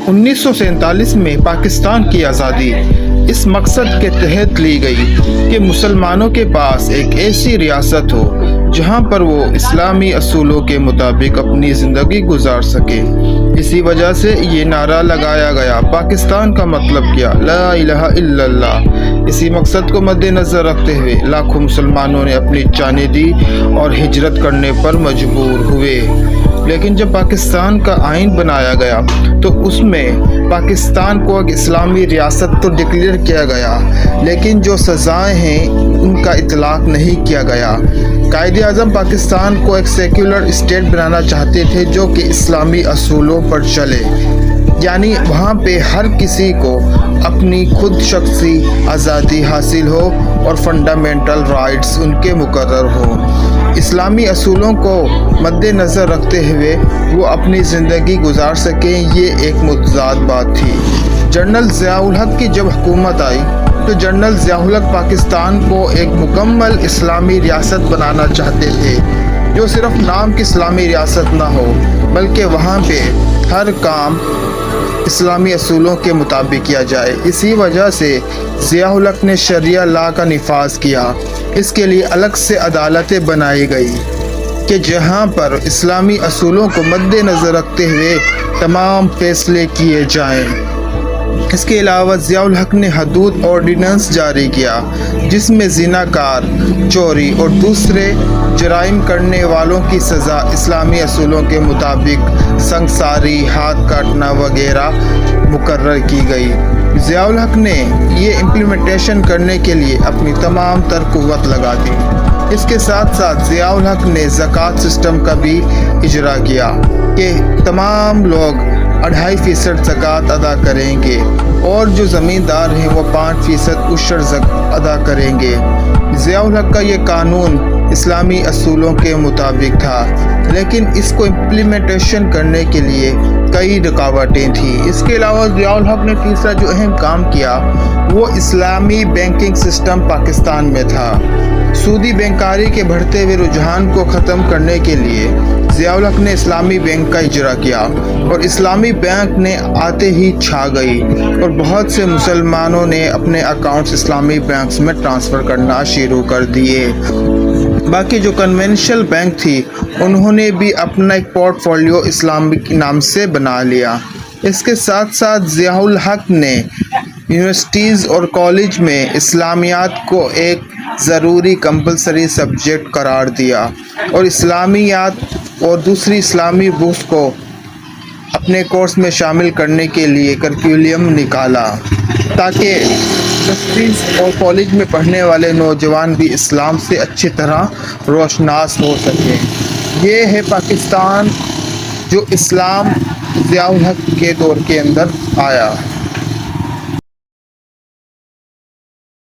1947 میں پاکستان کی آزادی اس مقصد کے تحت لی گئی کہ مسلمانوں کے پاس ایک ایسی ریاست ہو جہاں پر وہ اسلامی اصولوں کے مطابق اپنی زندگی گزار سکے۔ اسی وجہ سے یہ نعرہ لگایا گیا، پاکستان کا مطلب کیا؟ لا الہ الا اللہ۔ اسی مقصد کو مد نظر رکھتے ہوئے لاکھوں مسلمانوں نے اپنی جانیں دی اور ہجرت کرنے پر مجبور ہوئے۔ لیکن جب پاکستان کا آئین بنایا گیا تو اس میں پاکستان کو ایک اسلامی ریاست تو ڈکلیئر کیا گیا، لیکن جو سزائیں ہیں ان کا اطلاق نہیں کیا گیا۔ قائد اعظم پاکستان کو ایک سیکولر اسٹیٹ بنانا چاہتے تھے جو کہ اسلامی اصولوں پر چلے، یعنی وہاں پہ ہر کسی کو اپنی خود شخصی آزادی حاصل ہو اور فنڈامنٹل رائٹس ان کے مقرر ہوں۔ اسلامی اصولوں کو مد نظر رکھتے ہوئے وہ اپنی زندگی گزار سکیں، یہ ایک متضاد بات تھی۔ جنرل ضیاء الحق کی جب حکومت آئی تو جنرل ضیاء الحق پاکستان کو ایک مکمل اسلامی ریاست بنانا چاہتے تھے، جو صرف نام کی اسلامی ریاست نہ ہو بلکہ وہاں پہ ہر کام اسلامی اصولوں کے مطابق کیا جائے۔ اسی وجہ سے ضیاء الحق نے شریعہ لا کا نفاذ کیا۔ اس کے لیے الگ سے عدالتیں بنائی گئی کہ جہاں پر اسلامی اصولوں کو مد نظر رکھتے ہوئے تمام فیصلے کیے جائیں۔ اس کے علاوہ ضیاء الحق نے حدود آرڈیننس جاری کیا جس میں زناکار، چوری اور دوسرے جرائم کرنے والوں کی سزا اسلامی اصولوں کے مطابق سنگساری، ہاتھ کاٹنا وغیرہ مقرر کی گئی۔ ضیاء الحق نے یہ امپلیمنٹیشن کرنے کے لیے اپنی تمام تر قوت لگا دی۔ اس کے ساتھ ساتھ ضیاء الحق نے زکوٰۃ سسٹم کا بھی اجرا کیا کہ تمام لوگ 2.5% زکوٰۃ ادا کریں گے اور جو زمیندار ہیں وہ 5% عشر ادا کریں گے۔ ضیاء الحق کا یہ قانون اسلامی اصولوں کے مطابق تھا، لیکن اس کو امپلیمنٹیشن کرنے کے لیے کئی رکاوٹیں تھیں۔ اس کے علاوہ ضیاء الحق نے تیسرا جو اہم کام کیا وہ اسلامی بینکنگ سسٹم پاکستان میں تھا۔ سودی بینکاری کے بڑھتے ہوئے رجحان کو ختم کرنے کے لیے ضیاء الحق نے اسلامی بینک کا اجرا کیا اور اسلامی بینک نے آتے ہی چھا گئی اور بہت سے مسلمانوں نے اپنے اکاؤنٹس اسلامی بینکس میں ٹرانسفر کرنا شروع کر دیے۔ باقی جو کنونشنل بینک تھی انہوں نے بھی اپنا ایک پورٹ فولیو اسلامک نام سے بنا لیا۔ اس کے ساتھ ساتھ ضیاء الحق نے یونیورسٹیز اور کالج میں اسلامیات کو ایک ضروری کمپلسری سبجیکٹ قرار دیا اور اسلامیات اور دوسری اسلامی بکس کو اپنے کورس میں شامل کرنے کے لیے کریکولم نکالا تاکہ یونیورسٹیز اور کالج میں پڑھنے والے نوجوان بھی اسلام سے اچھی طرح روشناس ہو سکیں۔ یہ ہے پاکستان جو اسلام ضیاء الحق کے دور کے اندر آیا۔